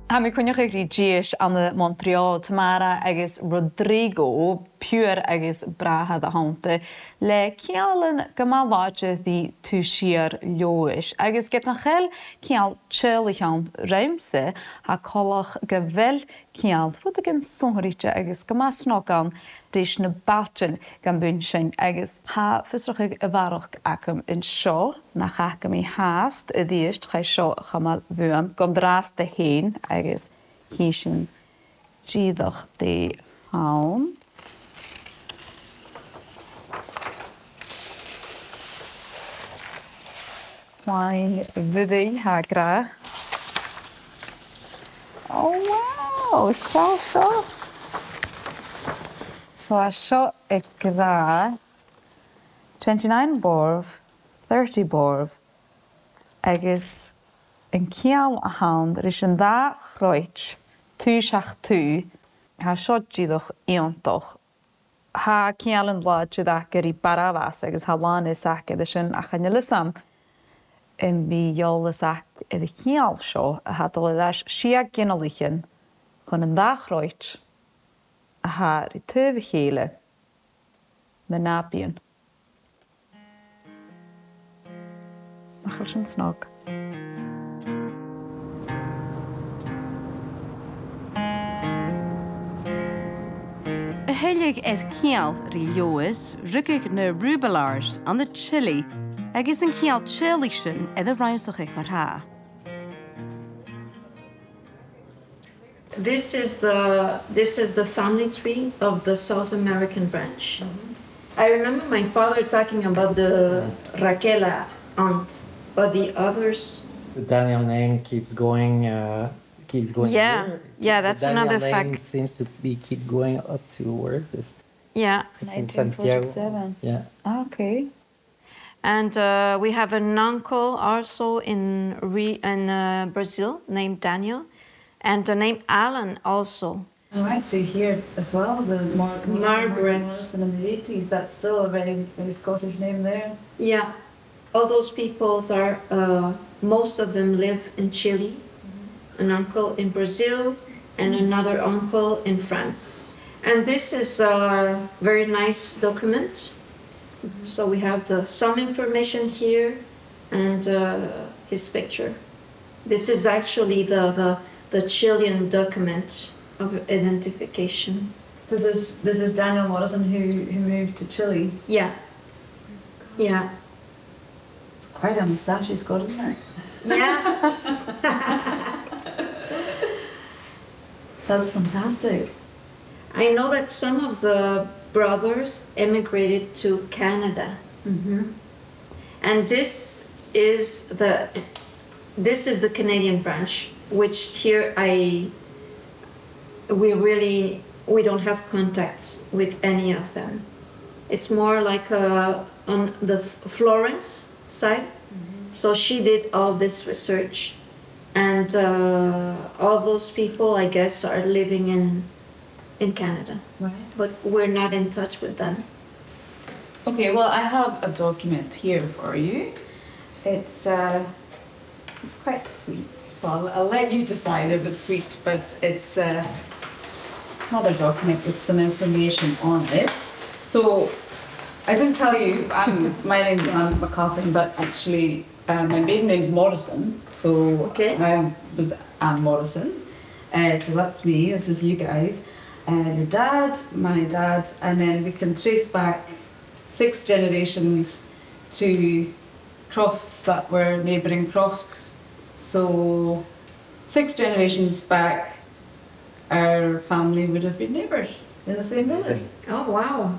Ha mi cwnioch eich ddíis an y Montreal Tamara agos Rodrigo pure agos brahad a hante le cialan gymalwaja di tu siar liois agos get na chel cial chill ich an ruimse ha kolach gevel cial rwyd agyn sonritja agos gymasnog an rys na balchen gan bwnsyn agos ha fysroch ag yfarwch acym yn sio na chacym I haast y ddysg chai sio chamal fwym gondras de hyn agos hysyn gyddoch de hawn. Wain fyddi ha gra. Oh wow, sio sio. So a sio y gra 29 borf, 30 borf agos yn cial a hawn rys yn dda chroich tu siach tu ha sio gyddoch iontoch ha cial yn lad gydda gyda barafas agos ha lan isac ydych yn achanylysam yn fi iol isac ydych cial sio a ha dylaidash siag gynalichen chwn yn dda chroich a ha rytyf chile mynabion. Machal sy'n snog. Y heilig edd cial ri Lewis, rygig na rubelars an the chili, ag is yn cial chilisyn edd y rhywnsach eich mar ha. This is the family tree of the South American branch. I remember my father talking about the Raquela aunt, but the others. The Daniel name keeps going. Yeah, here. yeah, that's another Daniel name fact. seems to keep going up to where is this? Yeah. It's in Santiago. 1947. Yeah. Okay. And we have an uncle also in Brazil named Daniel, and the name Alan also. So actually here as well, the Margaret. in the 80s, that's still a very, very Scottish name there. Yeah, all those peoples are, most of them live in Chile, an uncle in Brazil, and another uncle in France. And this is a very nice document. So we have some information here and his picture. This is actually the Chilean document of identification. So this is Daniel Morrison who moved to Chile. Yeah. Yeah. It's quite a moustache he's got, isn't it? Yeah. That's fantastic. I know that some of the brothers emigrated to Canada. And this is the Canadian branch, which here we don't have contacts with any of them. It's more like on the Florence side. So she did all this research, and all those people, I guess, are living in Canada. Right. But we're not in touch with them. Okay, well, I have a document here for you. It's quite sweet. Well, I'll let you decide if it's sweet, but it's another document with some information on it. So, I didn't tell you, my name's Anne McCoppin, but actually my maiden name's Morrison. So, Okay. I was Anne Morrison. So that's me, this is you guys. Your dad, my dad, and then we can trace back 6 generations to crofts that were neighbouring crofts. So 6 generations back, our family would have been neighbours in the same village. Oh, wow.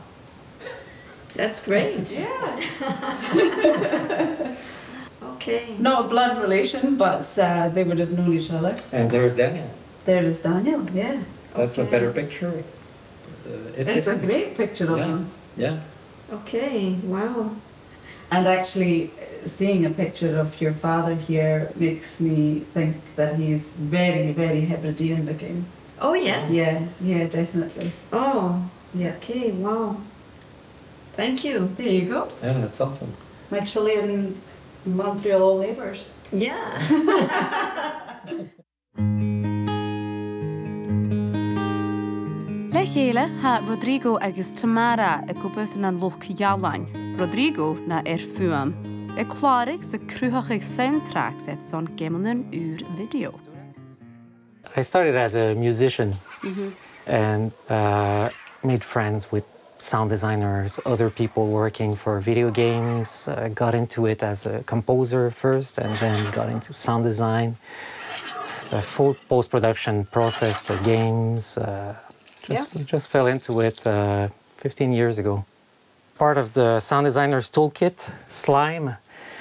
That's great. Yeah. Okay. Not a blood relation, but they would have known each other. And there's Daniel. There is Daniel, yeah. That's a Okay. better picture. It's a great picture of him. Yeah. Okay, wow. And actually, seeing a picture of your father here makes me think that he's very, very Hebridean looking. Oh, yes? Yeah, definitely. Oh, Yeah. okay, wow. Thank you. There you go. Yeah, that's awesome. My Chilean Montreal neighbours. Yeah. chéile ha Rodrigo agus Tamara a gobuth na loch jaalain. Rodrigo na fuam. E chlárig sa cruthachig soundtracks et son gemanen video. I started as a musician and made friends with sound designers, other people working for video games. Got into it as a composer first and then got into sound design. A full post-production process for games. Just fell into it 15 years ago. Part of the sound designer's toolkit, slime.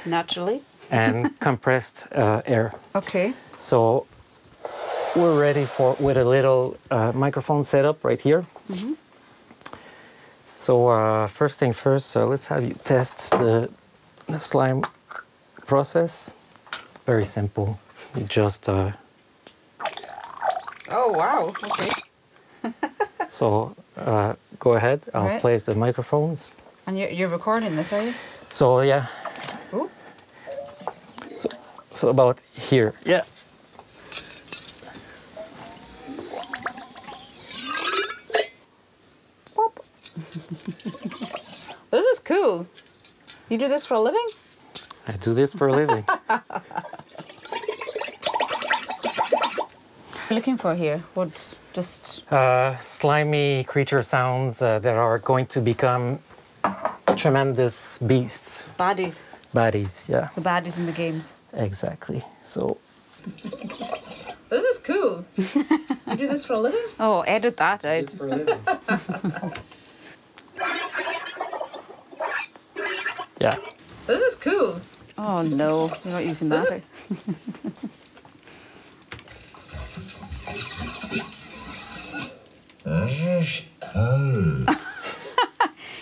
Naturally. And compressed air. Okay. So we're ready with a little microphone setup right here. So first thing first, let's have you test the slime process. Very simple. You just... Oh, wow. Okay. So go ahead. I'll right. place the microphones. And you're recording this, are you? So yeah. Ooh. So about here. Yeah. Pop. This is cool. You do this for a living? I do this for a living. Looking for here? What? Just slimy creature sounds that are going to become tremendous beasts. baddies. Baddies, yeah. The baddies in the games. Exactly. So. This is cool. You do this for a living? Oh, edit that out. For a living. Yeah. This is cool. Oh no, you're not using that.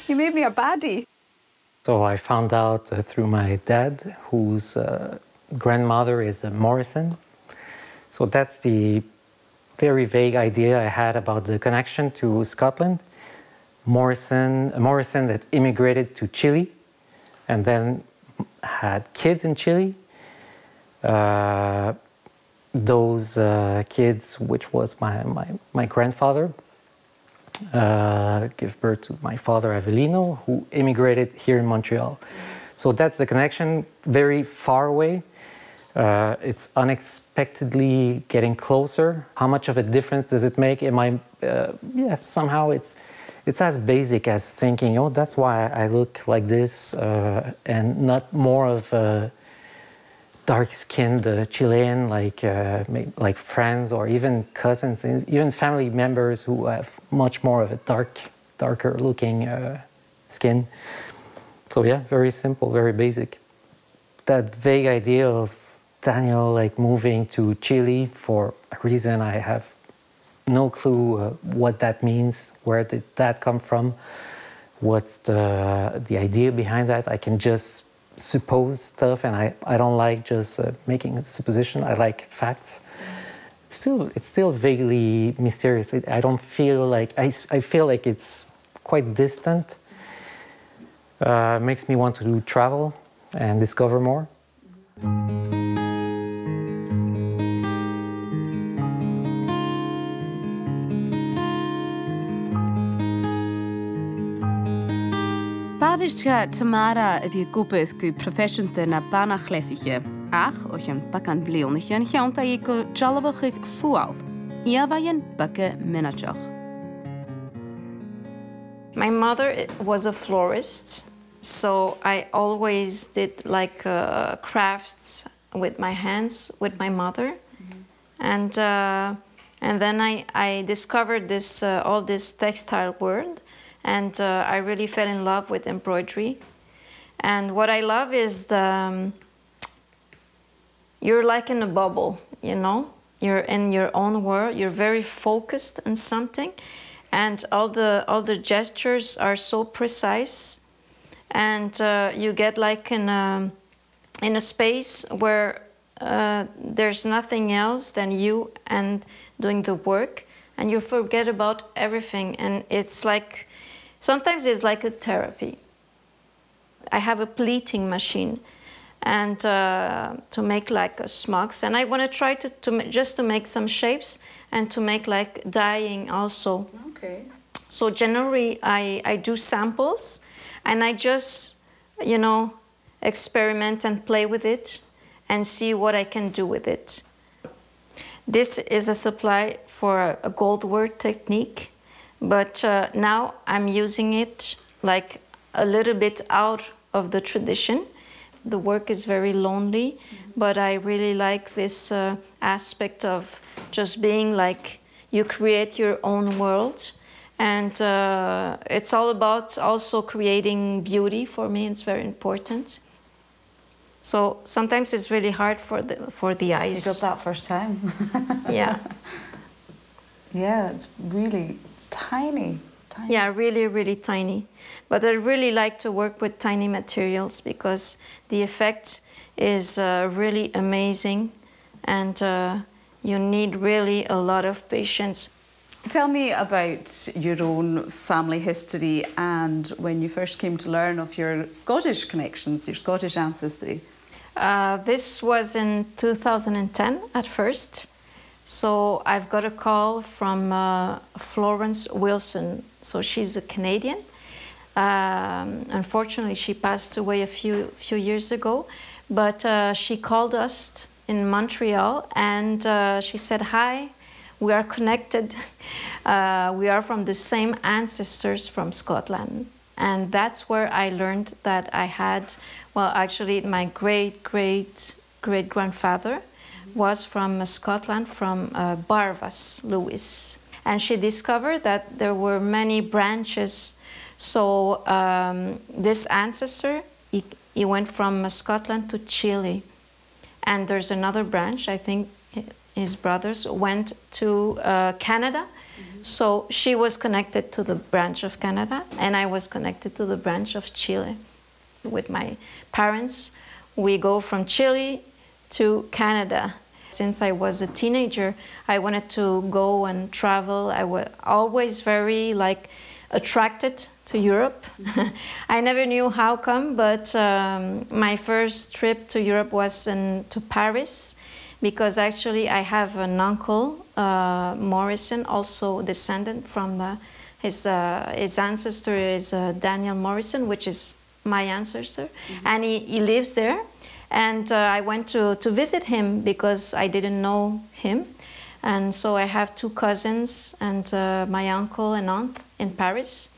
You made me a baddie. So I found out through my dad, whose grandmother is a Morrison. So that's the very vague idea I had about the connection to Scotland. A Morrison that immigrated to Chile and then had kids in Chile. Those kids, which was my grandfather, give birth to my father Avelino, who immigrated here in Montreal. So that's the connection, very far away. It's unexpectedly getting closer. How much of a difference does it make? Yeah, somehow it's as basic as thinking, oh, that's why I look like this, and not more of a dark-skinned Chilean, like friends or even cousins, even family members who have much more of a darker-looking skin. So yeah, very simple, very basic. That vague idea of Daniel moving to Chile for a reason I have no clue what that means. Where did that come from? What's the idea behind that? I can just suppose stuff, and I don't like just making a supposition. I like facts. It's still vaguely mysterious. I don't feel like I feel like it's quite distant. Makes me want to travel and discover more. Bavistka Tamara a bhí gopus go professionte na banach leisiche. Ach, och an bacan bleonich an cheanta I go jalabachig fualf. Iavayan backe minachach. My mother was a florist, so I always did crafts with my hands with my mother, and then I discovered this all this textile world. And I really fell in love with embroidery. And what I love is you're like in a bubble, you know? You're in your own world. You're very focused on something. And all the gestures are so precise. And you get in a space where there's nothing else than you and doing the work. And you forget about everything. And it's like... Sometimes it's like a therapy. I have a pleating machine, and to make smugs, and I want to try to make some shapes and to make dyeing also. Okay. So generally, I do samples, and I just, you know, experiment and play with it and see what I can do with it. This is a supply for a gold word technique, but now I'm using it like a little bit out of the tradition. The work is very lonely, but I really like this aspect of just being like, you create your own world. And it's all about also creating beauty. For me, it's very important. So sometimes it's really hard for the eyes. You got that first time. Yeah. Yeah, it's really tiny. Yeah, really, really tiny. But I really like to work with tiny materials because the effect is really amazing, and you need really a lot of patience. Tell me about your own family history and when you first came to learn of your Scottish connections, your Scottish ancestry. This was in 2010 at first. So I've got a call from Florence Wilson. So she's a Canadian. Unfortunately, she passed away a few years ago. But she called us in Montreal, and she said, "Hi, we are connected. We are from the same ancestors from Scotland." And that's where I learned that I had, well, actually my great-great-great-grandfather was from Scotland, from Barvas, Lewis. And she discovered that there were many branches. So this ancestor, he went from Scotland to Chile. And there's another branch, I think his brothers went to Canada. So she was connected to the branch of Canada, and I was connected to the branch of Chile. With my parents, we go from Chile to Canada. Since I was a teenager, I wanted to go and travel. I was always very attracted to Europe. I never knew how come, but my first trip to Europe was to Paris, because actually I have an uncle, Morrison, also descendant from his ancestor is Daniel Morrison, which is my ancestor, and he lives there. And I went to visit him because I didn't know him. And so I have two cousins and my uncle and aunt in Paris.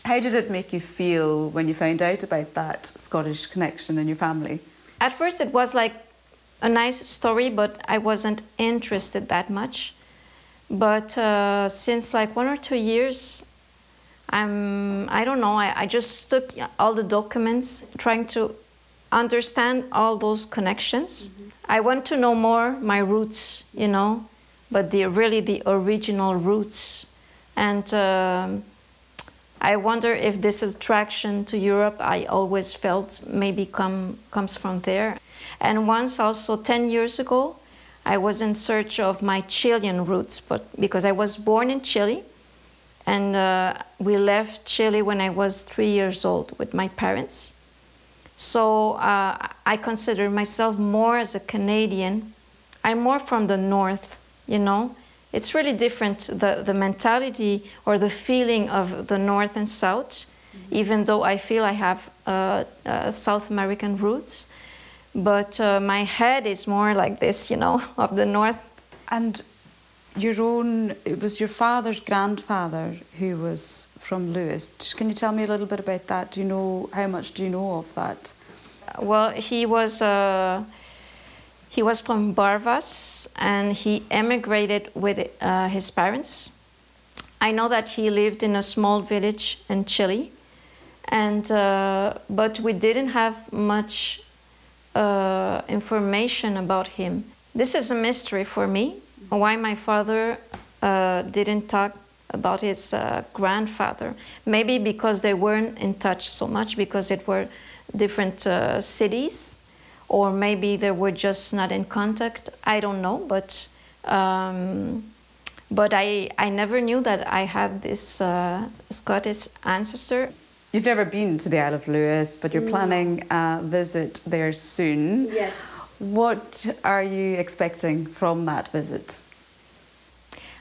How did it make you feel when you found out about that Scottish connection in your family? At first it was like a nice story, but I wasn't interested that much. But since like 1 or 2 years, I don't know, I just took all the documents, trying to understand all those connections. I want to know more my roots, you know, but the original roots. And I wonder if this attraction to Europe I always felt maybe comes from there. And once also 10 years ago, I was in search of my Chilean roots, but because I was born in Chile, and we left Chile when I was 3 years old with my parents. So I consider myself more as a Canadian. I'm more from the north, you know. It's really different, the mentality or the feeling of the north and south, even though I feel I have South American roots. But my head is more like this, you know, of the north. And it was your father's grandfather who was from Lewis. Can you tell me a little bit about that? How much do you know of that? Well, he was from Barvas, and he emigrated with his parents. I know that he lived in a small village in Chile, and but we didn't have much information about him. This is a mystery for me. Why my father didn't talk about his grandfather. Maybe because they weren't in touch so much, because it were different cities, or maybe they were just not in contact. I don't know, but I never knew that I have this Scottish ancestor. You've never been to the Isle of Lewis, but you're planning a visit there soon. Yes. What are you expecting from that visit?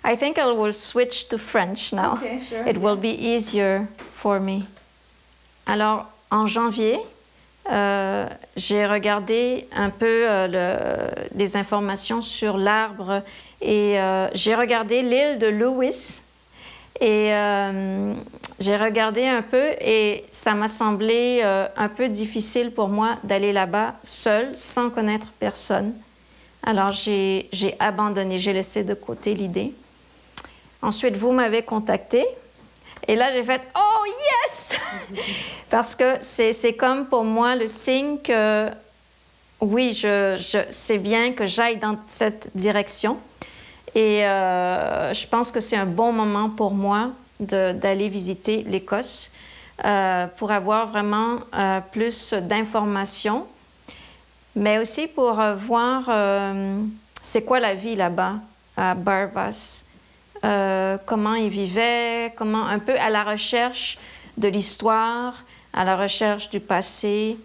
I think I will switch to French now. Okay, sure. It will be easier for me. Alors, en janvier, j'ai regardé un peu des informations sur l'arbre et j'ai regardé l'île de Lewis et j'ai regardé un peu et ça m'a semblé un peu difficile pour moi d'aller là-bas seule, sans connaître personne. Alors, j'ai abandonné, j'ai laissé de côté l'idée. Ensuite, vous m'avez contacté. Et là, j'ai fait « Oh, yes! » Parce que c'est comme pour moi le signe que, oui, c'est bien que j'aille dans cette direction. Et je pense que c'est un bon moment pour moi d'aller visiter l'Écosse pour avoir vraiment plus d'informations, mais aussi pour voir c'est quoi la vie là-bas, à Barvas. Comment ils vivaient, comment un peu à la recherche de l'histoire, à la recherche du passé,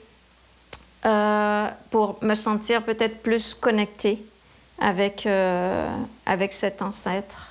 pour me sentir peut-être plus connectée avec cet ancêtre.